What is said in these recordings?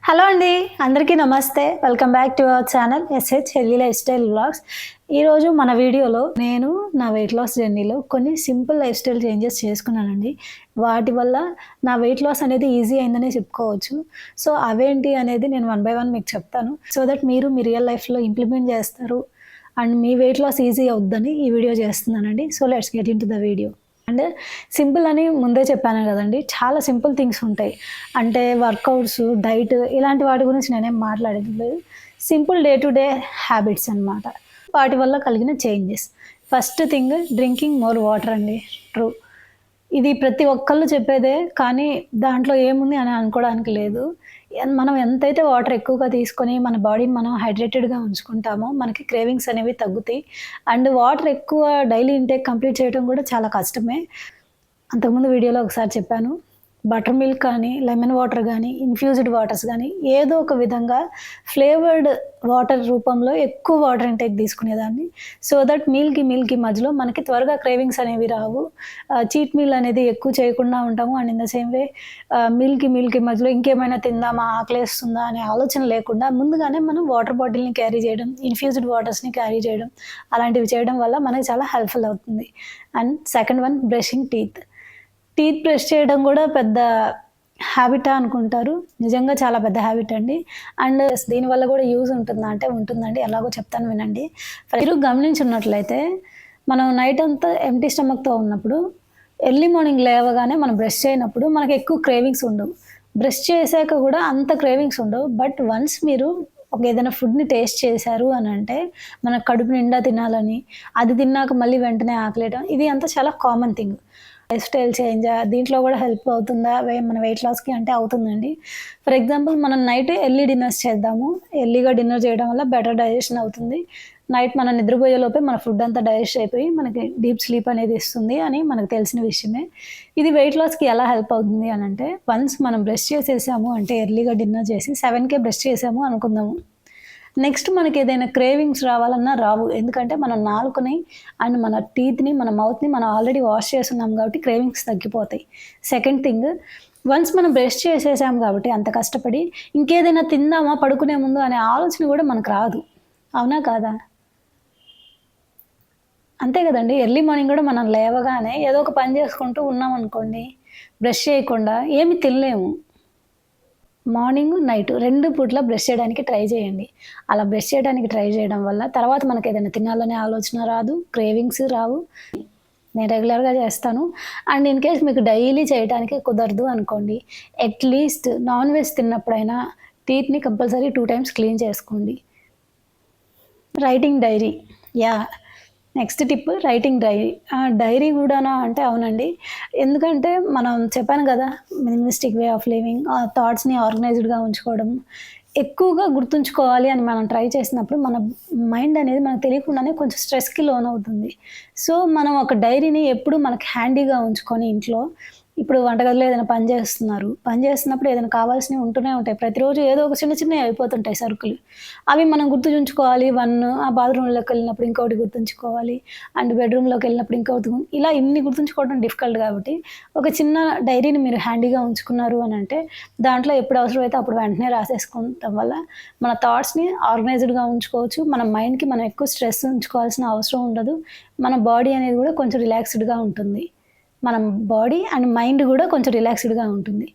Hello అండి, అందరికీ నమస్తే. Welcome back to our channel SH healthy lifestyle vlogs. ఈరోజు మన వీడియోలో నేను నా వెయిట్ లాస్ జర్నీలో కొన్ని సింపుల్ లైఫ్ స్టైల్ చేంజెస్ చేసుకున్నానండి. వాటి వల్ల నా వెయిట్ లాస్ అనేది ఈజీ అయిందనే చెప్పుకోవచ్చు. సో అవేంటి అనేది నేను వన్ బై వన్ మీకు చెప్తాను. సో దట్ మీరు మీ రియల్ లైఫ్లో ఇంప్లిమెంట్ చేస్తారు అండ్ మీ వెయిట్ లాస్ ఈజీ అవుద్దని ఈ వీడియో చేస్తున్నానండి. So let's get in to the video. And simple అని ముందే చెప్పాను కదండి, చాలా సింపుల్ థింగ్స్ ఉంటాయి. అంటే వర్కౌట్స్, డైట్ ఇలాంటి వాటి గురించి నేనేం మాట్లాడేది లేదు. Simple day to day habits అనమాట, వాటి వల్ల కలిగిన changes. First thing drinking more water అండి. ట్రూ, ఇది ప్రతి ఒక్కళ్ళు చెప్పేదే, కానీ దాంట్లో ఏముంది అని అనుకోవడానికి లేదు. మనం ఎంతైతే వాటర్ ఎక్కువగా తీసుకొని మన బాడీని మనం హైడ్రేటెడ్గా ఉంచుకుంటామో మనకి క్రేవింగ్స్ అనేవి తగ్గుతాయి. అండ్ వాటర్ ఎక్కువ డైలీ ఇంటేక్ కంప్లీట్ చేయడం కూడా చాలా కష్టమే. అంతకుముందు వీడియోలో ఒకసారి చెప్పాను, బటర్ మిల్క్ కానీ, లెమన్ వాటర్ కానీ, ఇన్ఫ్యూజ్డ్ వాటర్స్ కానీ ఏదో ఒక విధంగా ఫ్లేవర్డ్ వాటర్ రూపంలో ఎక్కువ వాటర్ ఇంటేక్ తీసుకునేదాన్ని. సో దట్ మీల్కి మధ్యలో మనకి త్వరగా క్రేవింగ్స్ అనేవి రావు. చీట్ మీల్ అనేది ఎక్కువ చేయకుండా ఉంటాము. And in the same way మీల్కి మధ్యలో ఇంకేమైనా తిందామా, ఆకలేస్తుందా అనే ఆలోచన లేకుండా ముందుగానే మనం వాటర్ బాటిల్ని క్యారీ చేయడం, ఇన్ఫ్యూజ్డ్ వాటర్స్ని క్యారీ చేయడం, అలాంటివి చేయడం వల్ల మనకి చాలా హెల్ప్ఫుల్ అవుతుంది. And second one brushing teeth brush చేయడం కూడా పెద్ద హ్యాబిటా అనుకుంటారు, నిజంగా చాలా పెద్ద హ్యాబిట్ అండి. అండ్ దీనివల్ల కూడా యూజ్ ఉంటుందా అంటే ఉంటుందండి, ఎలాగో చెప్తాను వినండి. మీరు గమనించున్నట్లయితే మనం నైట్ అంతా ఎంప్టీ స్టమక్తో ఉన్నప్పుడు ఎర్లీ మార్నింగ్ లేవగానే మనం బ్రష్ చేయనప్పుడు మనకి ఎక్కువ క్రేవింగ్స్ ఉండవు. బ్రష్ చేశాక కూడా అంత క్రేవింగ్స్ ఉండవు. బట్ వన్స్ మీరు ఏదైనా ఫుడ్ని టేస్ట్ చేశారు అని అంటే మన కడుపు నిండా తినాలని, అది తిన్నాక మళ్ళీ వెంటనే ఆకలేయడం, ఇది అంతా చాలా common thing. Life style change దీంట్లో కూడా హెల్ప్ అవుతుందా మన వెయిట్ లాస్కి అంటే అవుతుందండి. ఫర్ ఎగ్జాంపుల్ మనం నైట్ ఎర్లీ డిన్నర్స్ చేద్దాము. ఎర్లీగా డిన్నర్ చేయడం వల్ల బెటర్ డైజెషన్ అవుతుంది. నైట్ మనం నిద్రపోయేలోపే మన ఫుడ్ అంతా డైజెస్ట్ అయిపోయి మనకి డీప్ స్లీప్ అనేది ఇస్తుంది అని మనకు తెలిసిన విషయమే. ఇది వెయిట్ లాస్కి ఎలా హెల్ప్ అవుతుంది అని అంటే, వన్స్ మనం బ్రష్ చేసేసాము అంటే ఎర్లీగా డిన్నర్ చేసి 7కే బ్రష్ చేసాము అనుకుందాము. నెక్స్ట్ మనకి ఏదైనా క్రేవింగ్స్ రావాలన్నా రావు. ఎందుకంటే మన నాలుకని అండ్ మన టీత్ని, మన మౌత్ని మనం ఆల్రెడీ వాష్ చేస్తున్నాం కాబట్టి క్రేవింగ్స్ తగ్గిపోతాయి. సెకండ్ థింగ్, వన్స్ మనం బ్రష్ చేసేసాం కాబట్టి అంత కష్టపడి ఇంకేదైనా తిందామా పడుకునే ముందు అనే ఆలోచన కూడా మనకు రాదు. అవునా కాదా? అంతే కదండి. ఎర్లీ మార్నింగ్ కూడా మనం లేవగానే ఏదో ఒక పని చేసుకుంటూ ఉన్నాం అనుకోండి, బ్రష్ చేయకుండా ఏమి తినలేము. మార్నింగ్, నైట్ 2 పూట్ల బ్రష్ చేయడానికి ట్రై చేయండి. అలా బ్రష్ చేయడానికి ట్రై చేయడం వల్ల తర్వాత మనకు ఏదైనా తినాలనే ఆలోచన రాదు, క్రేవింగ్స్ రావు. నేను రెగ్యులర్‌గా చేస్తాను. అండ్ ఇన్ కేస్ మీకు డైలీ చేయడానికి కుదరదు అనుకోండి, అట్‌లీస్ట్ నాన్ వెజ్ తిన్నప్పుడైనా టీత్‌ని కంపల్సరీ 2 టైమ్స్ క్లీన్ చేసుకోండి. Writing diary, yah! Next tip writing diary. Diary కూడానా అంటే అవునండి. ఎందుకంటే మనం చెప్పాను కదా, మినిమలిస్టిక్ వే ఆఫ్ లివింగ్, థాట్స్‌ని ఆర్గనైజ్డ్‌గా ఉంచుకోవడం. ఎక్కువగా గుర్తుంచుకోవాలి అని మనం ట్రై చేసినప్పుడు మన మైండ్ అనేది మనకు తెలియకుండానే కొంచెం స్ట్రెస్‌కి లోనవుతుంది. సో మనం ఒక డైరీని ఎప్పుడూ మనకి హ్యాండీగా ఉంచుకొని ఇంట్లో, ఇప్పుడు వంటగదిలో ఏదైనా పని చేస్తున్నారు. పని చేస్తున్నప్పుడు ఏదైనా కావాల్సినవి ఉంటూనే ఉంటాయి. ప్రతిరోజు ఏదో ఒక చిన్నవి అయిపోతుంటాయి సరుకులు. అవి మనం గుర్తుంచుకోవాలి. బాత్రూమ్‌లోకెళ్ళినప్పుడు ఇంకోటి గుర్తుంచుకోవాలి. అండ్ బెడ్‌రూమ్‌లోకెళ్ళినప్పుడు ఇంకోటి ఇలా ఇన్ని గుర్తుంచుకోవడం డిఫికల్ట్ కాబట్టి, ఒక చిన్న డైరీని మీరు హ్యాండీగా ఉంచుకున్నారు అనంటే, దాంట్లో ఎప్పుడు అవసరమైతే అప్పుడు వెంటనే రాసేసుకోవటం వల్ల మన థాట్స్‌ని ఆర్గనైజ్డ్‌గా ఉంచుకోవచ్చు. మన మైండ్‌కి మనం ఎక్కువ స్ట్రెస్ ఉంచుకోవాల్సిన అవసరం ఉండదు. మన బాడీ అనేది కూడా కొంచెం రిలాక్స్‌డ్‌గా ఉంటుంది. మనం బాడీ అండ్ మైండ్ కూడా కొంచెం రిలాక్స్‌డ్‌గా ఉంటుంది.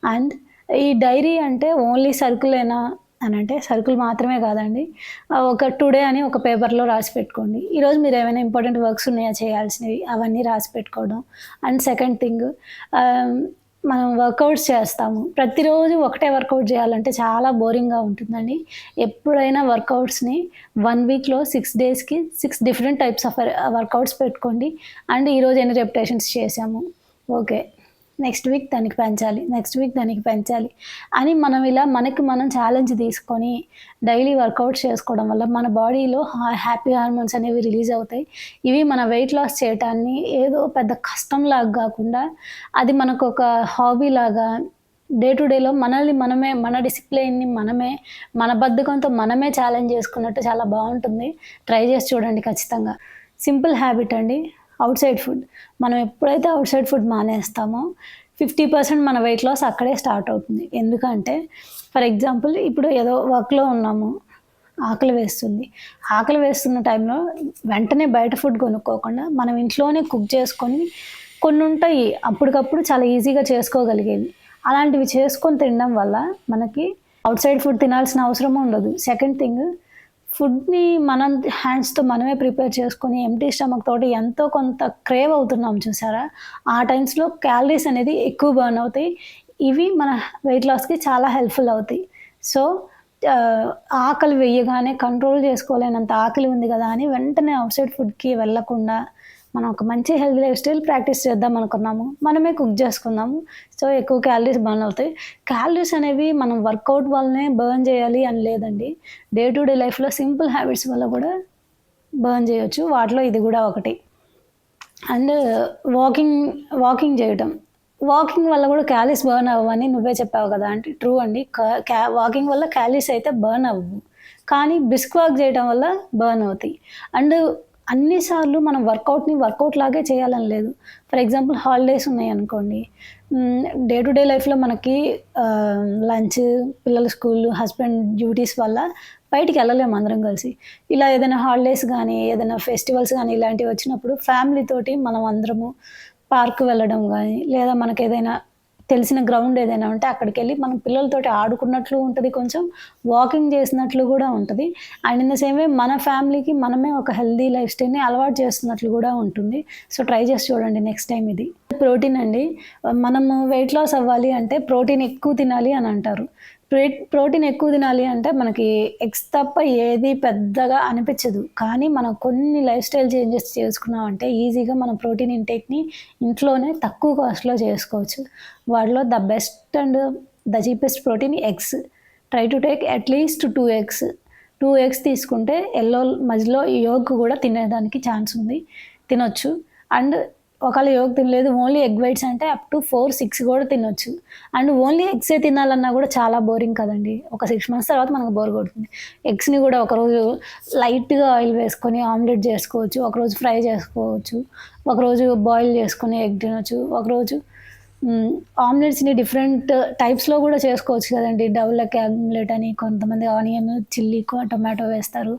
అండ్ ఈ డైరీ అంటే ఓన్లీ సరుకులేనా అనంటే, సరుకులు మాత్రమే కాదండి. ఒక టుడే అని ఒక పేపర్‌లో రాసి పెట్టుకోండి. ఈరోజు మీరు ఏమైనా ఇంపార్టెంట్ వర్క్స్ ఉన్నాయా చేయాల్సినవి, అవన్నీ రాసి పెట్టుకోవడం. అండ్ సెకండ్ థింగ్, మనం వర్కౌట్స్ చేస్తాము. ప్రతిరోజు ఒకటే వర్కౌట్ చేయాలంటే చాలా బోరింగ్‌గా ఉంటుందండి. ఎప్పుడైనా వర్కౌట్స్‌ని 1 వీక్‌లో 6 డేస్‌కి 6 డిఫరెంట్ టైప్స్ ఆఫ్ వర్కౌట్స్ పెట్టుకోండి. అండ్ ఈరోజు ఎన్ని రెపిటేషన్స్ చేశాము, ఓకే, నెక్స్ట్ వీక్ దానికి పెంచాలి, నెక్స్ట్ వీక్ దానికి పెంచాలి అని మనం ఇలా మనకి మనం ఛాలెంజ్ తీసుకొని డైలీ వర్కౌట్స్ చేసుకోవడం వల్ల మన బాడీలో హ్యాపీ హార్మోన్స్ అనేవి రిలీజ్ అవుతాయి. ఇవి మన వెయిట్ లాస్ చేయటాన్ని ఏదో పెద్ద కష్టంలాగా కాకుండా, అది మనకు ఒక హాబీ లాగా డే టు డేలో మనల్ని మనమే, మన డిసిప్లిన్ని మనమే, మన బద్ధకంతో మనమే ఛాలెంజ్ చేసుకున్నట్టు చాలా బాగుంటుంది. ట్రై చేసి చూడండి ఖచ్చితంగా. సింపుల్ హ్యాబిట్ అండి, ఔట్సైడ్ ఫుడ్. మనం ఎప్పుడైతే ఔట్సైడ్ ఫుడ్ మానేస్తామో 50% మన వెయిట్ లాస్ అక్కడే స్టార్ట్ అవుతుంది. ఎందుకంటే ఫర్ ఎగ్జాంపుల్ ఇప్పుడు ఏదో వర్క్‌లో ఉన్నాము. ఆకలి వేస్తుంది. ఆకలి వేస్తున్న టైంలో వెంటనే బయట ఫుడ్ కొనుక్కోకుండా మనం ఇంట్లోనే కుక్ చేసుకొని కొన్నుంటాయి అప్పటికప్పుడు చాలా ఈజీగా చేసుకోగలిగేవి. అలాంటివి చేసుకొని తినడం వల్ల మనకి ఔట్ సైడ్ ఫుడ్ తినాల్సిన అవసరం ఉండదు. సెకండ్ థింగ్ ఫుడ్‌ని మనం హ్యాండ్స్‌తో మనమే ప్రిపేర్ చేసుకొని ఎంప్టీ స్టమక్ తోటి ఎంతో కొంత క్రేవ్ అవుతున్నాం చూసారా? ఆ టైమ్స్‌లో క్యాలరీస్ అనేది ఎక్కువ బర్న్ అవుతాయి. ఇవి మన వెయిట్ లాస్‌కి చాలా హెల్ప్‌ఫుల్ అవుతాయి. సో, ఆకలి వేయగానే కంట్రోల్ చేసుకోలేనంత ఆకలి ఉంది గదా! అని వెంటనే ఔట్ సైడ్ ఫుడ్‌కి వెళ్ళకుండా మనం ఒక మంచి హెల్తీ లైఫ్ స్టైల్ ప్రాక్టీస్ చేద్దాం అనుకున్నాము. మనమే కుక్ చేసుకుందాము. సో, ఎక్కువ క్యాలరీస్ బర్న్ అవుతాయి. క్యాలరీస్ అనేవి మనం వర్కౌట్ వల్లనే బర్న్ చేయాలి అని లేదండి. డే టు డే లైఫ్‌లో సింపుల్ హ్యాబిట్స్ వల్ల కూడా బర్న్ చేయొచ్చు. వాటిలో ఇది గూడా ఒకటి. అండ్ వాకింగ్ వాకింగ్ చేయటం. వాకింగ్ వల్ల గూడా క్యాలరీస్ బర్న్ అవ్వవని నువ్వే చెప్పావు గదా! అంటే ట్రూ అండి. వాకింగ్ వల్ల క్యాలరీస్ అయితే బర్న్ అవ్వవు. కానీ బ్రిస్క్ వాక్ చేయటం వల్ల బర్న్ అవుతాయి. అండ్ అన్ని సార్లు మనం వర్కౌట్ లాగే చేయాలని లేదు. ఫర్ ఎగ్జాంపుల్ హాలిడేస్ ఉన్నాయనుకోండి. డే టు డే లైఫ్‌లో మనకి లంచ్, పిల్లల స్కూలు, హస్బెండ్ డ్యూటీస్ వల్ల బయటికెళ్ళలేము అందరం కలిసి. ఇలా ఏదైనా హాలిడేస్ గానీ, ఏదైనా ఫెస్టివల్స్ గానీ ఇలాంటివి వచ్చినప్పుడు ఫ్యామిలీతోటి మనం అందరము పార్క్ వెళ్ళడం గానీ, లేదా మనకేదైనా తెలిసిన గ్రౌండ్ ఏదైనా ఉంటే అక్కడికెళ్ళి మనం పిల్లలతోటి ఆడుకున్నట్లు ఉంటది కొంచెం, వాకింగ్ చేసినట్లు గూడా ఉంటది. అండ్ ఇన్ ద సేమ్ వే మన ఫ్యామిలీకి మనమే ఒక హెల్తీ లైఫ్ స్టైల్‌ని అలవాటు చేస్తున్నట్లు గూడా ఉంటుంది. సో, ట్రై చేసి చూడండి నెక్స్ట్ టైమ్ ఇది. ప్రోటీన్ అండి. మనము వెయిట్ లాస్ అవ్వాలి అంటే ప్రోటీన్ ఎక్కువ తినాలి అని అంటారు. ప్రోటీన్ ఎక్కువ తినాలి అంటే మనకి ఎగ్స్ తప్ప ఏది పెద్దగా అనిపించదు. కానీ మనం కొన్ని లైఫ్ స్టైల్ చేంజెస్ చేసుకున్నామంటే ఈజీగా మన ప్రోటీన్ ఇంటేక్‌ని ఇంట్లోనే తక్కువ కాస్ట్‌లో చేసుకోవచ్చు. వాటిలో the best and the cheapest protein eggs. Try to take at least 2 eggs. 2 eggs తీసుకుంటే మధ్యలో యోక్ కూడా తినేదానికి ఛాన్స్ ఉంది. తినొచ్చు. అండ్ ఒకవేళ యోక్ తినలేదు ఓన్లీ ఎగ్ వైట్స్ అంటే అప్ టు 4, 6 కూడా తినొచ్చు. అండ్ ఓన్లీ ఎగ్సే తినాలన్నా కూడా చాలా బోరింగ్ కదండీ! ఒక 6 మంత్స్ తర్వాత మనకు బోర్ కొడుతుంది. ఎగ్స్‌ని కూడా ఒకరోజు లైట్‌గా ఆయిల్ వేసుకొని ఆమ్లెట్ చేసుకోవచ్చు. ఒకరోజు ఫ్రై చేసుకోవచ్చు. ఒకరోజు బాయిల్ చేసుకొని ఎగ్ తినొచ్చు. ఒకరోజు ఆమ్లెట్స్‌ని డిఫరెంట్ టైప్స్‌లో గూడా చేసుకోవచ్చు కదండీ. డబుల్ ఎగ్ ఆమ్లెట్ అని కొంతమంది ఆనియన్, చిల్లీ, టొమాటో వేస్తారు.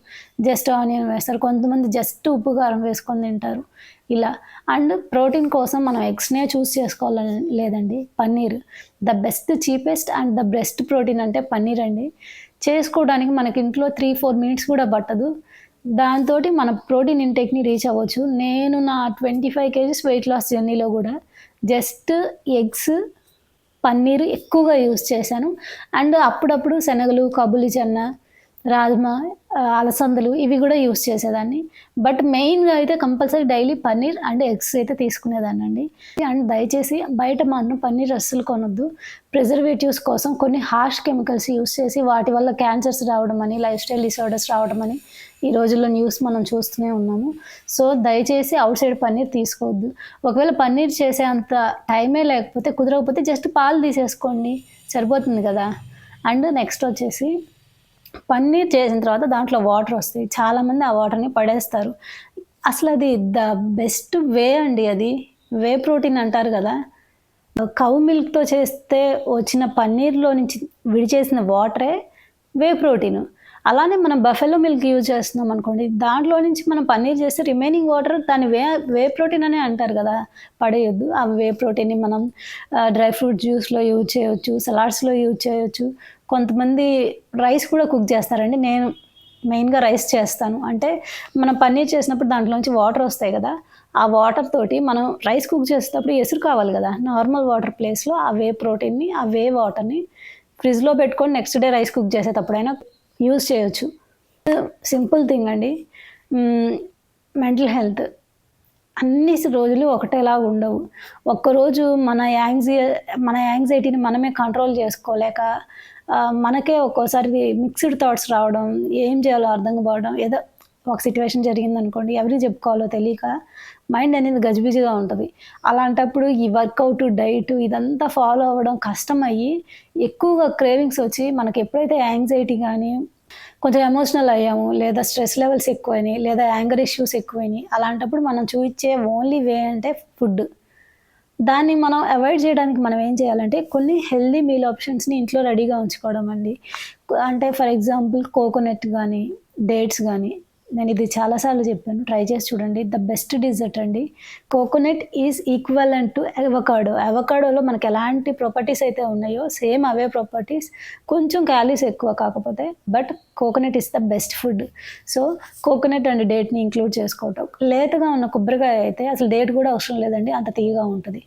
జస్ట్ ఆనియన్ వేస్తారు. కొంతమంది జస్ట్ ఉప్పు, కారం వేసుకొని తింటారు. ఇలా. అండ్ ప్రోటీన్ కోసం మనం ఎగ్స్‌నే చూస్ చేసుకోవాలని లేదండి. Paneer the best, cheapest and the best protein అంటే పన్నీర్ అండి. చేసుకోవడానికి మనకి ఇంట్లో 3, 4 మినిట్స్ కూడా పట్టదు. దాంతోటి మన ప్రోటీన్ ఇంటేక్‌ని రీచ్ అవ్వచ్చు. నేను నా 25 కేజీస్ వెయిట్ లాస్ జర్నీలో గూడా జస్ట్ ఎగ్స్, పన్నీర్ ఎక్కువగా యూజ్ చేశాను. అండ్ అప్పుడప్పుడు శనగలు, కాబూలి చెన్న, రాజ్మా, అలసందలు ఇవి గూడా యూజ్ చేసేదాన్ని. బట్ మెయిన్‌గా అయితే compulsory daily paneer and eggs అయితే తీసుకునేదాన్నండి. అండ్ దయచేసి బయట మాత్రం పన్నీర్ అస్సలు కొనొద్దు. ప్రిజర్వేటివ్స్ కోసం కొన్ని హార్ష్ కెమికల్స్ యూజ్ చేసి వాటి వల్ల క్యాన్సర్స్ రావడం అని, లైఫ్ స్టైల్ డిసార్డర్స్ రావడం అని ఈ రోజుల్లో న్యూస్ మనం చూస్తూనే ఉన్నాము. సో, దయచేసి ఔట్ సైడ్ పన్నీర్ తీసుకోవద్దు. ఒకవేళ పన్నీర్ చేసే అంత టైమే లేకపోతే కుదరకపోతే జస్ట్ పాలు తీసేసుకోండి. సరిపోతుంది గదా! అండ్ నెక్స్ట్ వచ్చేసి పన్నీర్ చేసిన తర్వాత దాంట్లో వాటర్ వస్తాయి. చాలామంది ఆ వాటర్‌ని పడేస్తారు. అసలది ద బెస్ట్ వే అండి అది. వే ప్రోటీన్ అంటారు గదా! కౌ మిల్క్‌తో చేస్తే వచ్చిన పన్నీర్‌లో నుంచి విడిచేసిన వాటరే వే ప్రోటీను. అలానే మనం బఫెలో మిల్క్ యూజ్ చేస్తున్నాం అనుకోండి, దాంట్లో నుంచి మనం పన్నీర్ చేస్తే రిమైనింగ్ వాటర్ దాన్ని వే ప్రోటీన్ అనే అంటారు గదా! పడేయొద్దు. ఆ వే ప్రోటీన్‌ని మనం డ్రై ఫ్రూట్ జ్యూస్‌లో యూజ్ చేయొచ్చు, సలాడ్స్‌లో యూజ్ చేయొచ్చు. కొంతమంది రైస్ కూడా కుక్ చేస్తారండి. నేను మెయిన్‌గా రైస్ చేస్తాను. అంటే మనం పన్నీర్ చేసినప్పుడు దాంట్లోంచి వాటర్ వస్తాయి గదా! ఆ వాటర్ తోటి మనం రైస్ కుక్ చేసేటప్పుడు ఎసురు కావాలి గదా! నార్మల్ వాటర్ ప్లేస్‌లో ఆ వే ప్రోటీన్‌ని, ఆ వే వాటర్‌ని ఫ్రిడ్జ్‌లో పెట్టుకొని నెక్స్ట్ డే రైస్ కుక్ చేసేటప్పుడైనా యూజ్ చేయొచ్చు. సింపుల్ థింగ్ అండి. మెంటల్ హెల్త్ అన్ని రోజులు ఒకటేలాగా ఉండవు. ఒక్కరోజు మన యాంగ్జైటీని మనమే కంట్రోల్ చేసుకోలేక మనకే ఒక్కోసారి మిక్స్డ్ థాట్స్ రావడం, ఏం చేయాలో అర్థం కావడం, ఏదో ఒక సిట్యుయేషన్ జరిగిందనుకోండి, ఎవరికి చెప్పుకోవాలో తెలియక మైండ్ అనేది గజిబిజిగా ఉంటది. అలాంటప్పుడు ఈ వర్కౌట్, డైట్ ఇదంతా ఫాలో అవ్వడం కష్టమయ్యి ఎక్కువగా క్రేవింగ్స్ వచ్చి మనకి ఎప్పుడైతే యాంగ్జైటీ గానీ కొంచెం ఎమోషనల్ అయ్యాము, లేదా స్ట్రెస్ లెవెల్స్ ఎక్కువైనాయి, లేదా యాంగర్ ఇష్యూస్ ఎక్కువైనాయి. అలాంటప్పుడు మనం చూయించే ఓన్లీ వే అంటే ఫుడ్. దాన్ని మనం అవాయిడ్ చేయడానికి మనం ఏం చేయాలంటే కొన్ని హెల్తీ మీల్ ఆప్షన్స్‌ని ఇంట్లో రెడీగా ఉంచుకోవడం అండి. అంటే ఫర్ ఎగ్జాంపుల్ కోకోనట్ గానీ, డేట్స్ గానీ, నేనిది చాలా సార్లు చెప్పాను. ట్రై చేసి చూడండి. ద బెస్ట్ డెజర్ట్ అండి. Coconut is equivalent to avocado. అవకాడోలో మనకు ఎలాంటి ప్రాపర్టీస్ అయితే ఉన్నాయో సేమ్ అవే ప్రాపర్టీస్. కొంచెం క్యాలరీస్ ఎక్కువ కాకపోతే. But coconut is the best food. So, coconut and డేట్‌ని ఇంక్లూడ్ చేసుకోవటం. లేతగా ఉన్న కొబ్బరికాయ అయితే అసలు డేట్ కూడా అవసరం లేదండి. అంత తియ్యగా ఉంటది.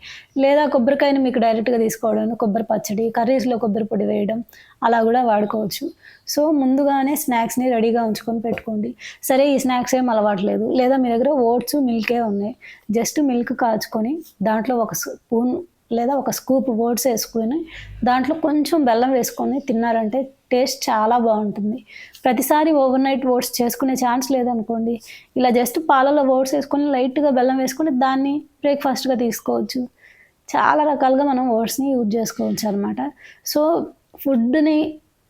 లేదా కొబ్బరికాయని మీకు డైరెక్ట్‌గా తీసుకోవడం, కొబ్బరి పచ్చడి, కర్రీస్‌లో కొబ్బరి పొడి వేయడం అలా గూడా వాడుకోవచ్చు. సో, ముందుగానే స్నాక్స్‌ని రెడీగా ఉంచుకొని పెట్టుకోండి. సరే ఈ స్నాక్స్ ఏం అలవాటు లేదు. లేదా మీ దగ్గర ఓట్స్, మిల్కే ఉన్నాయి. జస్ట్ మిల్క్ కాచుకొని దాంట్లో ఒక స్పూన్ లేదా ఒక స్కూప్ ఓట్స్ ఏసుకొని దాంట్లో కొంచెం బెల్లం వేసుకొని తిన్నారంటే టేస్ట్ చాలా బావుంటుంది. ప్రతిసారి ఓవర్‌నైట్ ఓట్స్ చేసుకునే ఛాన్స్ లేదనుకోండి, ఇలా జస్ట్ పాలలో ఓట్స్ ఏసుకొని లైట్‌గా బెల్లం వేసుకొని దాన్ని బ్రేక్‌ఫాస్ట్‌గా తీసుకోవచ్చు. చాలా రకాలుగా మనం ఓట్స్‌ని యూజ్ చేసుకోవచ్చనమాట. సో, ఫుడ్‌ని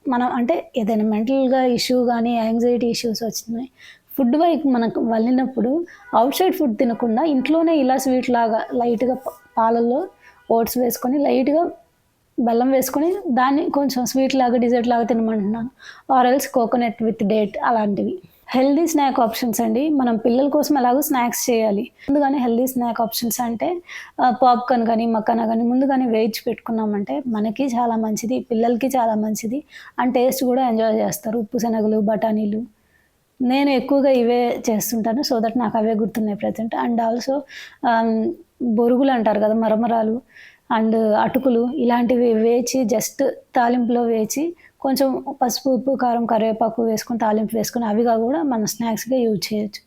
మనం అంటే ఏదైనా మెంటల్‌గా ఇష్యూ గానీ, యాంగ్జైటీ ఇష్యూస్ వచ్చినాయి. ఫుడ్ వైపు మనకు వెళ్ళినప్పుడు ఔట్ సైడ్ ఫుడ్ తినకుండా ఇంట్లోనే ఇలా స్వీట్‌లాగా లైట్‌గా పాలల్లో ఓట్స్ వేసుకొని, లైట్‌గా బెల్లం వేసుకొని, దాన్ని కొంచెం స్వీట్‌లాగా, డెజర్ట్‌లాగా తినమంటున్నాను. Or else coconut with date అలాంటివి. హెల్తీ స్నాక్ ఆప్షన్స్ అండి. మనం పిల్లల కోసం ఎలాగో స్నాక్స్ చేయాలి. ముందుగానే హెల్తీ స్నాక్ ఆప్షన్స్ అంటే పాప్‌కార్న్ గానీ, మకానా గానీ ముందుగానే వేయించి పెట్టుకున్నామంటే మనకి చాలా మంచిది. పిల్లలకి చాలా మంచిది. అండ్ టేస్ట్ గూడా ఎంజాయ్ జేస్తారు. ఉప్పు శనగలు, బఠానీలు. నేను ఎక్కువగా ఇవే చేస్తుంటాను. సో దట్ నాకు అవే గుర్తున్నాయి ప్రెజెంట్. అండ్ ఆల్సో ఆహ్, బొరుగులు అంటారు గదా! మరమరాలు అండ్ అటుకులు ఇలాంటివి వేచి జస్ట్ తాలింపులో వేచి కొంచెం పసుపు, ఉప్పు, కారం, కరివేపాకు వేసుకొని తాలింపు వేసుకొని అవిగా గూడా మనం స్నాక్స్‌గా యూజ్ చేయొచ్చు.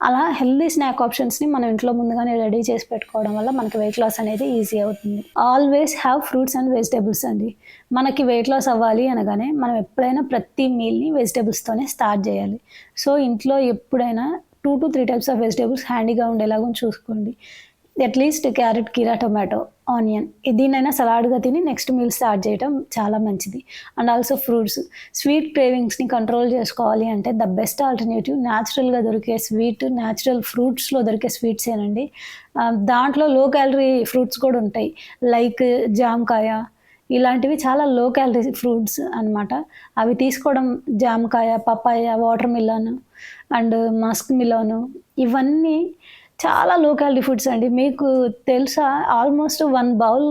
అలా హెల్తీ స్నాక్ ఆప్షన్స్‌ని మనం ఇంట్లో ముందుగానే రెడీ చేసి పెట్టుకోవడం వల్ల మనకి వెయిట్ లాస్ అనేది ఈజీ అవుతుంది. Always have fruits and vegetables అండి. మనకి వెయిట్ లాస్ అవ్వాలి అనగానే మనం ఎప్పుడైనా ప్రతి మీల్‌ని వెజిటబుల్స్‌తోనే స్టార్ట్ జేయాలి. సో, ఇంట్లో ఎప్పుడైనా 2-3 టైప్స్ ఆఫ్ వెజిటబుల్స్ హ్యాండీగా ఉండేలాగా చూసుకోండి. అట్‌లీస్ట్ క్యారెట్, కీరా, టొమాటో, ఆనియన్ దీన్నైనా సలాడ్‌గా తిని నెక్స్ట్ మీల్ స్టార్ట్ చేయటం చాలా మంచిది. And also fruits. స్వీట్ క్రేవింగ్స్‌ని కంట్రోల్ చేసుకోవాలి అంటే ద బెస్ట్ ఆల్టర్‌నేటివ్ న్యాచురల్‌గా దొరికే స్వీట్, న్యాచురల్ ఫ్రూట్స్‌లో దొరికే స్వీట్సేనండి. దాంట్లో లో క్యాలరీ ఫ్రూట్స్ కూడా ఉంటాయి. లైక్ జామకాయ ఇలాంటివి చాలా లో క్యాలరీ ఫ్రూట్స్ అనమాట. అవి తీసుకోవడం జామకాయ, papaya, watermelon and muskmelon ఇవన్నీ చాలా లో క్యాలరీ ఫుడ్స్ అండి. మీకు తెలుసా ఆల్మోస్ట్ 1 బౌల్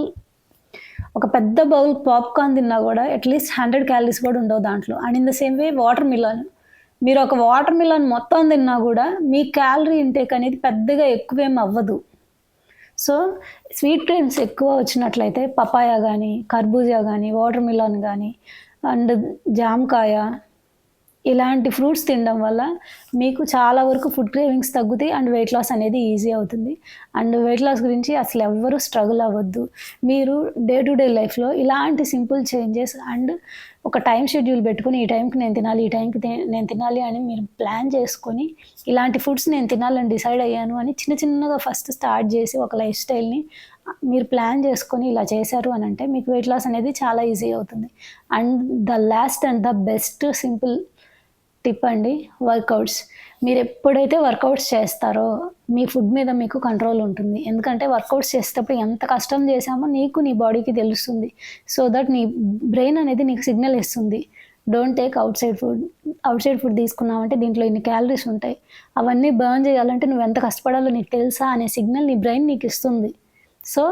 ఒక పెద్ద బౌల్ పాప్‌కార్న్ తిన్నా గూడా అట్‌లీస్ట్ 100 క్యాలరీస్ కూడా ఉండవు దాంట్లో. And in the same way water melon. మీరు ఒక వాటర్ మిలన్ మొత్తం తిన్నా గూడా మీ క్యాలరీ ఇంటేక్ అనేది పెద్దగా ఎక్కువేం అవ్వదు. సో, స్వీట్ క్రేవ్స్ ఎక్కువ వచ్చినట్లయితే పపాయ గానీ, కర్బూజా గానీ, వాటర్ మిలన్ గానీ అండ్ జామకాయ ఇలాంటి ఫ్రూట్స్ తినడం వల్ల మీకు చాలా వరకు ఫుడ్ క్రేవింగ్స్ తగ్గుతాయి అండ్ వెయిట్ లాస్ అనేది ఈజీ అవుతుంది. అండ్ వెయిట్ లాస్ గురించి అసలు ఎవ్వరు స్ట్రగుల్ అవ్వద్దు. మీరు డే టు డే లైఫ్‌లో ఇలాంటి సింపుల్ చేంజెస్ అండ్ ఒక టైమ్ షెడ్యూల్ పెట్టుకొని ఈ టైంకి నేను తినాలి, ఈ టైంకి నేను తినాలి అని మీరు ప్లాన్ చేసుకొని ఇలాంటి ఫుడ్స్ నేను తినాలని డిసైడ్ అయ్యాను అని చిన్న చిన్నగా ఫస్ట్ స్టార్ట్ చేసి ఒక లైఫ్ స్టైల్‌ని మీరు ప్లాన్ చేసుకొని ఇలా చేశారు అనంటే మీకు వెయిట్ లాస్ అనేది చాలా ఈజీ అవుతుంది. And the last and the best simple tip అండి వర్కౌట్స్. మీరెప్పుడైతే వర్కౌట్స్ చేస్తారో, మీ ఫుడ్ మీద మీకు కంట్రోల్ ఉంటుంది. ఎందుకంటే వర్కౌట్స్ చేసేటప్పుడు ఎంత కష్టం చేశామో నీకు, నీ బాడీకి తెలుస్తుంది. సో దట్ నీ బ్రెయిన్ అనేది నీకు సిగ్నల్ ఇస్తుంది. Don't take outside food. Outside food తీసుకున్నావంటే దీంట్లో ఇన్ని క్యాలరీస్ ఉంటాయి. అవన్నీ బర్న్ చేయాలంటే నువ్వెంత కష్టపడాలో నీకు తెలుసా అనే సిగ్నల్ నీ బ్రెయిన్ నీకిస్తుంది. సో,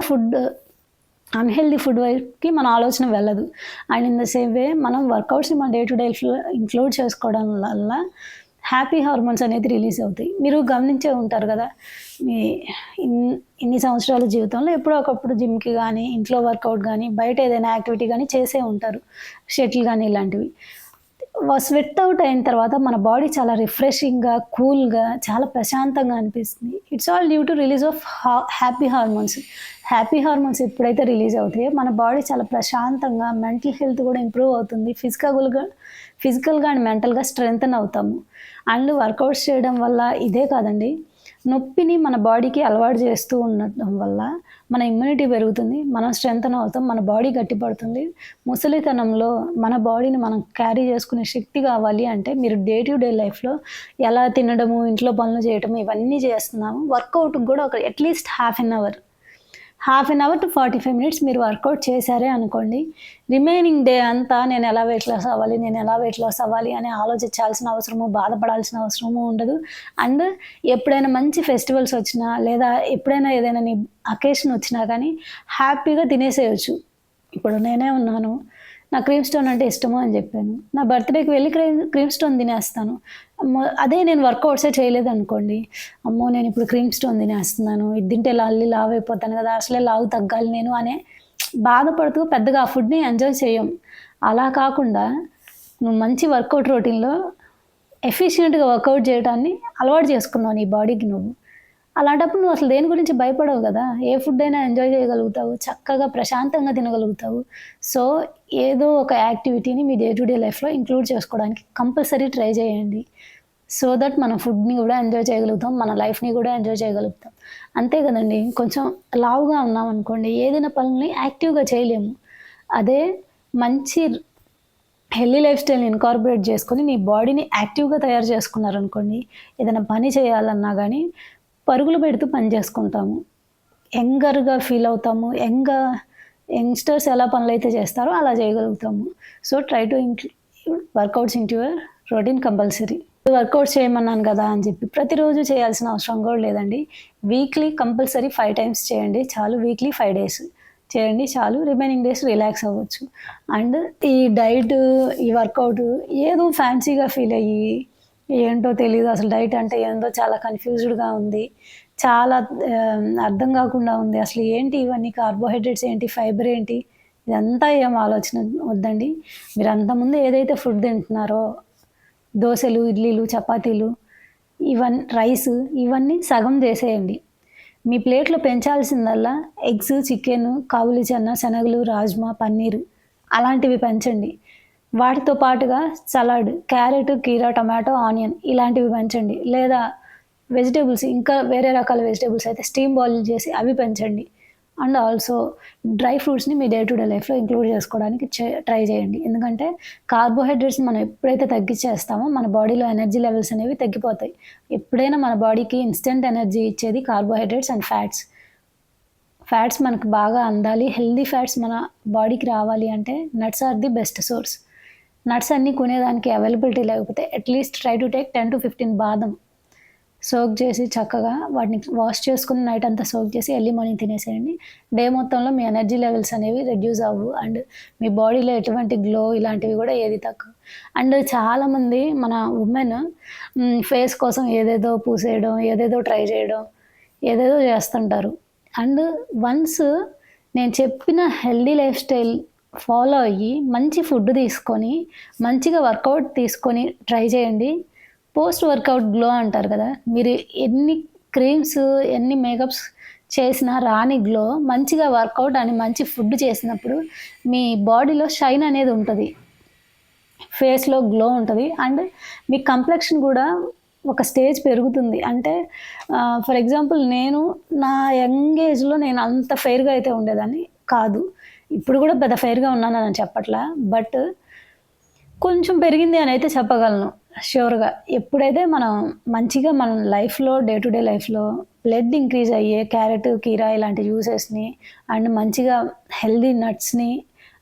ఫుడ్ అన్‌హెల్తీ ఫుడ్ వైపుకి మన ఆలోచన వెళ్ళదు. And in the same way మనం వర్కౌట్స్‌ని మన డే టు డే లైఫ్‌లో ఇంక్లూడ్ చేసుకోవడం వల్ల హ్యాపీ హార్మోన్స్ అనేది రిలీజ్ అవుతాయి. మీరు గమనించే ఉంటారు గదా! మీ ఇన్ ఇన్ని సంవత్సరాల జీవితంలో ఎప్పుడో ఒకప్పుడు జిమ్‌కి గానీ, ఇంట్లో వర్కౌట్ గానీ, బయట ఏదైనా యాక్టివిటీ గానీ చేసే ఉంటారు. షటిల్ గానీ ఇలాంటివి. స్వెట్ అవుట్ అయిన తర్వాత మన బాడీ చాలా రిఫ్రెషింగ్‌గా, కూల్‌గా, చాలా ప్రశాంతంగా అనిపిస్తుంది. It's all due to release of happy hormones. Happy hormones ఎప్పుడైతే రిలీజ్ అవుతాయో మన బాడీ చాలా ప్రశాంతంగా, మెంటల్ హెల్త్ కూడా ఇంప్రూవ్ అవుతుంది. ఫిజికల్‌గా అండ్ మెంటల్‌గా స్ట్రెంథెన్ అవుతాము. అండ్ వర్కౌట్స్ చేయడం వల్ల ఇదే కాదండి, నొప్పిని మన బాడీకి అలవాటు చేస్తూ ఉండటం వల్ల మన ఇమ్యూనిటీ పెరుగుతుంది. మనం స్ట్రెంథెన్ అవుతాం. మన బాడీ గట్టిపడుతుంది. ముసలితనంలో మన బాడీని మనం క్యారీ చేసుకునే శక్తి కావాలి అంటే మీరు డే టు డే లైఫ్‌లో ఎలా తినడము, ఇంట్లో పనులు చేయటము ఇవన్నీ చేస్తున్నాము. వర్కౌట్‌కి కూడా ఒక at least half an hour half an hour to 45 minutes మీరు వర్కౌట్ చేశారే అనుకోండి, రిమైనింగ్ డే అంతా నేను ఎలా వెయిట్ లాస్ అవ్వాలి, నేను ఎలా వెయిట్ లాస్ అవ్వాలి అని ఆలోచించాల్సిన అవసరము, బాధపడాల్సిన అవసరము ఉండదు. అండ్ ఎప్పుడైనా మంచి ఫెస్టివల్స్ వచ్చినా, లేదా ఎప్పుడైనా ఏదైనా నీ అకేషన్ వచ్చినా కానీ హ్యాపీగా తినేసేయొచ్చు. ఇప్పుడు నేనే ఉన్నాను, నాకు క్రీమ్ స్టోన్ అంటే ఇష్టము అని చెప్పాను. నా బర్త్‌డేకి వెళ్ళి క్రీమ్ స్టోన్ తినేస్తాను. అదే నేను వర్కౌట్సే చేయలేదనుకోండి, అమ్మో! నేను ఇప్పుడు క్రీమ్ స్టోన్ తినేస్తున్నాను. ఇది తింటే లావు అయిపోతాను కదా! అసలే లావు తగ్గాలి నేను అనే బాధపడుతూ పెద్దగా ఆ ఫుడ్‌ని ఎంజాయ్ చేయం. అలా కాకుండా నువ్వు మంచి వర్కౌట్ రొటీన్‌లో ఎఫిషియెంట్‌గా వర్కౌట్ చేయడాన్ని అలవాటు చేసుకున్నావు నీ బాడీకి నువ్వు. అలాంటప్పుడు నువ్వు అసలు దేని గురించి భయపడవు గదా! ఏ ఫుడ్ అయినా ఎంజాయ్ చేయగలుగుతావు. చక్కగా ప్రశాంతంగా తినగలుగుతావు. సో, ఏదో ఒక యాక్టివిటీని మీ డే టు డే లైఫ్‌లో ఇంక్లూడ్ చేసుకోవడానికి కంపల్సరీ ట్రై చేయండి. సో దట్ మనం ఫుడ్‌ని గూడా ఎంజాయ్ చేయగలుగుతాం. మన లైఫ్‌ని గూడా ఎంజాయ్ చేయగలుగుతాం. అంతే గదండీ! కొంచెం లావుగా ఉన్నామనుకోండి, ఏదైనా పనుల్ని యాక్టివ్‌గా చేయలేము. అదే మంచి హెల్తీ లైఫ్ స్టైల్‌ని ఇన్కార్పొరేట్ చేసుకొని, నీ బాడీని యాక్టివ్‌గా తయారు చేసుకున్నారనుకోండి, ఏదైనా పని చేయాలన్నా గానీ పరుగులు పెడుతూ పని చేసుకుంటాము. యంగర్‌గా ఫీల్ అవుతాము. యంగ్‌స్టర్స్ ఎలా పనులైతే చేస్తారో అలా చేయగలుగుతాము. So, try to include workouts into your routine compulsory. Workouts చేయమన్నాను కదా అని చెప్పి ప్రతిరోజు చేయాల్సిన అవసరం కూడా లేదండి. వీక్లీ కంపల్సరీ 5 టైమ్స్ చేయండి చాలు. వీక్లీ 5 డేస్ చేయండి చాలు. రిమైనింగ్ డేస్ రిలాక్స్ అవ్వచ్చు. అండ్ ఈ డైట్, ఈ వర్కౌట్ ఏదో ఫ్యాన్సీగా ఫీల్ అయ్యి ఏంటో తెలీదు, అసలు డైట్ అంటే ఏందో చాలా కన్‌ఫ్యూజ్డ్‌గా ఉంది. చాలా అర్థం కాకుండా ఉంది. అసలు ఏంటి ఇవన్నీ, కార్బోహైడ్రేట్స్ ఏంటి, ఫైబర్ ఏంటి, ఇదంతా ఏం ఆలోచన వద్దండి. మీరు అంతకుముందు ఏదైతే ఫుడ్ తింటున్నారో, దోసలు, ఇడ్లీలు, చపాతీలు, రైసు ఇవన్నీ సగం చేసేయండి. మీ ప్లేట్‌లో పెంచాల్సిందల్లా ఎగ్స్, చికెను, కాబూలి చన్న, శనగలు, రాజ్మా, పన్నీరు అలాంటివి పెంచండి. వాటితో పాటుగా సలాడ్, క్యారెట్, కీరా, టమాటో, ఆనియన్ ఇలాంటివి పెంచండి. లేదా వెజిటబుల్స్ ఇంకా వేరే రకాల వెజిటబుల్స్ అయితే స్టీమ్ బాయిల్ చేసి అవి పెంచండి. అండ్ ఆల్సో డ్రై ఫ్రూట్స్‌ని మీ డే టు డే లైఫ్‌లో ఇంక్లూడ్ చేసుకోవడానికి ట్రై చేయండి. ఎందుకంటే కార్బోహైడ్రేట్స్ మనం ఎప్పుడైతే తగ్గిచ్చేస్తామో మన బాడీలో ఎనర్జీ లెవెల్స్ అనేవి తగ్గిపోతాయి. ఎప్పుడైనా మన బాడీకి ఇన్‌స్టంట్ ఎనర్జీ ఇచ్చేది కార్బోహైడ్రేట్స్ అండ్ ఫ్యాట్స్. ఫ్యాట్స్ మనకు బాగా అందాలి, హెల్తీ ఫ్యాట్స్ మన బాడీకి రావాలి అంటే nuts are the best source. Nuts అన్నీ కొనేదానికి అవైలబిలిటీ లేకపోతే అట్‌లీస్ట్ ట్రై టు టేక్ 10-15 బాదం సోక్ చేసి చక్కగా వాటిని వాష్ చేసుకొని నైట్ అంతా సోక్ చేసి ఎర్లీ మార్నింగ్ తినేసేయండి. డే మొత్తంలో మీ ఎనర్జీ లెవెల్స్ అనేవి రెడ్యూస్ అవ్వవు. అండ్ మీ బాడీలో ఎటువంటి గ్లో ఇలాంటివి కూడా ఏది తగ్గవు. అండ్ చాలామంది మన ఉమెన్ ఫేస్ కోసం ఏదేదో పూసేయడం, ఏదేదో ట్రై చేయడం, ఏదేదో చేస్తుంటారు. అండ్ వన్స్ నేను చెప్పిన హెల్తీ లైఫ్ స్టైల్ ఫాలో అయ్యి మంచి ఫుడ్ తీసుకొని, మంచిగా వర్కౌట్ తీసుకొని ట్రై చేయండి. పోస్ట్ వర్కౌట్ గ్లో అంటారు కదా! మీరు ఎన్ని క్రీమ్స్, ఎన్ని మేకప్స్ చేసినా రాని గ్లో మంచిగా వర్కౌట్ అని మంచి ఫుడ్ చేసినప్పుడు మీ బాడీలో షైన్ అనేది ఉంటది. ఫేస్‌లో గ్లో ఉంటది. అండ్ మీ కంప్లెక్షన్ కూడా ఒక స్టేజ్ పెరుగుతుంది. అంటే ఫర్ ఎగ్జాంపుల్ నేను నా యంగ్ ఏజ్‌లో నేను అంత ఫెయిర్‌గా అయితే ఉండేదాన్ని కాదు. ఇప్పుడు కూడా పెద్ద ఫెయిర్‌గా ఉన్నానని చెప్పట్లా. బట్ కొంచెం పెరిగింది అని అయితే చెప్పగలను ష్యూర్‌గా. ఎప్పుడైతే మనం మంచిగా మన లైఫ్‌లో డే టు డే లైఫ్‌లో బ్లడ్ ఇంక్రీజ్ అయ్యే క్యారెట్, కీరా ఇలాంటి జ్యూసెస్‌ని అండ్ మంచిగా హెల్తీ నట్స్‌ని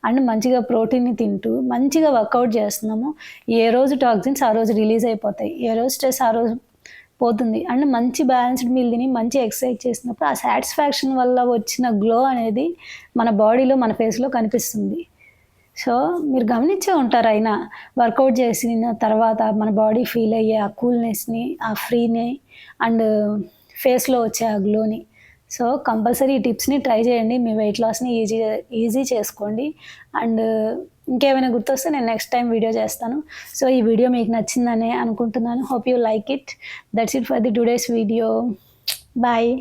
అండ్ మంచిగా ప్రోటీన్‌ని తింటూ మంచిగా వర్కౌట్ చేస్తున్నామో, ఏ రోజు టాక్సిన్స్ ఆ రోజు రిలీజ్ అయిపోతాయి. ఏ రోజు స్ట్రెస్ ఆ రోజు పోతుంది. అండ్ మంచి బ్యాలెన్స్‌డ్ మీల్ తిని మంచి ఎక్సర్సైజ్ చేసినప్పుడు ఆ సాటిస్ఫాక్షన్ వల్ల వచ్చిన గ్లో అనేది మన బాడీలో, మన ఫేస్‌లో కనిపిస్తుంది. సో, మీరు గమనించే ఉంటారు అయినా వర్కౌట్ చేసిన తర్వాత మన బాడీ ఫీల్ అయ్యే ఆ కూల్‌నెస్‌ని, ఆ ఫ్రీని అండ్ ఫేస్‌లో వచ్చే ఆ గ్లోని. సో, కంపల్సరీ ఈ టిప్స్‌ని ట్రై చేయండి. మీ వెయిట్ లాస్‌ని ఈజీ చేసుకోండి. అండ్ ఇంకేమైనా గుర్తొస్తే నేను నెక్స్ట్ టైమ్ వీడియో చేస్తాను. సో, ఈ వీడియో మీకు నచ్చిందనే అనుకుంటున్నాను. Hope you like it. That's it for the today's video. Bye.